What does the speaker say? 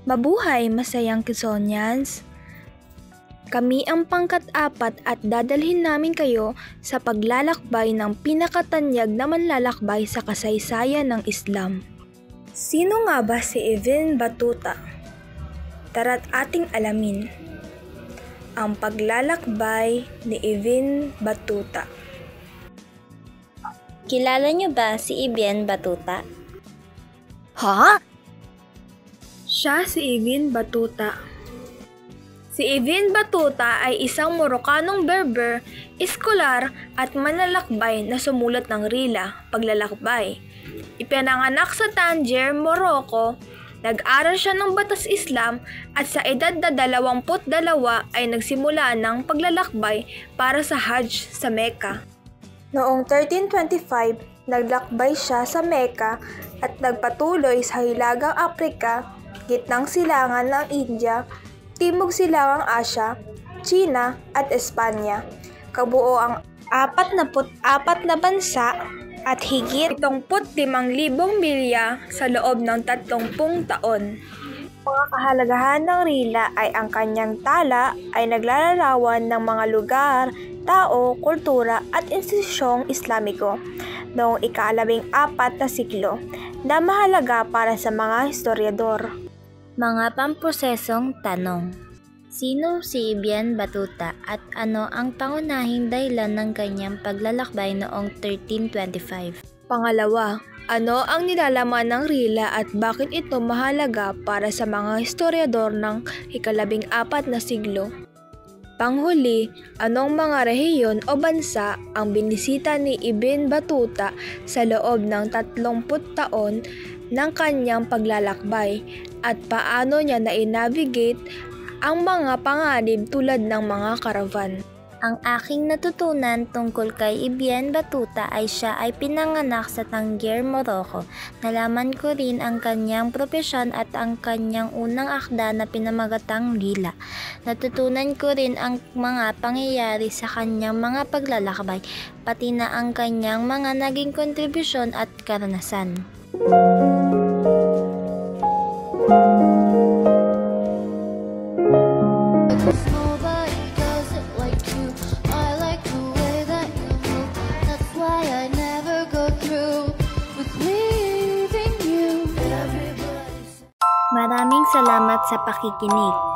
Mabuhay masayang Quezonians! Kami ang pangkat-4 at dadalhin namin kayo sa paglalakbay ng pinakatanyag na manlalakbay sa kasaysayan ng Islam. Sino nga ba si Ibn Battuta? Tara't ating alamin ang paglalakbay ni Ibn Battuta. Kilala niyo ba si Ibn Battuta? Ha? Siya si Ibn Battuta. Si Ibn Battuta ay isang Morocanong Berber, iskolar at manlalakbay na sumulat ng rila, paglalakbay. Ipinanganak sa Tangier, Morocco, nag-aral siya ng batas Islam at sa edad na 22 ay nagsimula ng paglalakbay para sa Hajj sa Mecca. Noong 1325, naglakbay siya sa Mecca at nagpatuloy sa Hilagang Aprika, gitnang silangan ng India, Timog Silangang Asya, China at Espanya. Kabuo ang 44 na bansa at higit 75,000 milya sa loob ng 30 taon. Mga kahalagahan ng rila ay ang kanyang tala ay naglalarawan ng mga lugar, tao, kultura at institusyong Islamiko noong ika-14 na siglo na mahalaga para sa mga historiador. Mga pamprosesong tanong. Sino si Ibn Battuta at ano ang pangunahing dahilan ng kanyang paglalakbay noong 1325? Pangalawa, ano ang nilalaman ng rila at bakit ito mahalaga para sa mga historiador ng ika-14 na siglo? Panghuli, anong mga rehiyon o bansa ang binisita ni Ibn Battuta sa loob ng 30 taon ng kanyang paglalakbay at paano niya na-navigate ang mga panganib tulad ng mga karavan? Ang aking natutunan tungkol kay Ibn Battuta ay siya ay pinanganak sa Tangier, Morocco. Nalaman ko rin ang kanyang propesyon at ang kanyang unang akda na pinamagatang rila. Natutunan ko rin ang mga pangyayari sa kanyang mga paglalakbay, pati na ang kanyang mga naging kontribusyon at karanasan. Maraming salamat sa pakikinig.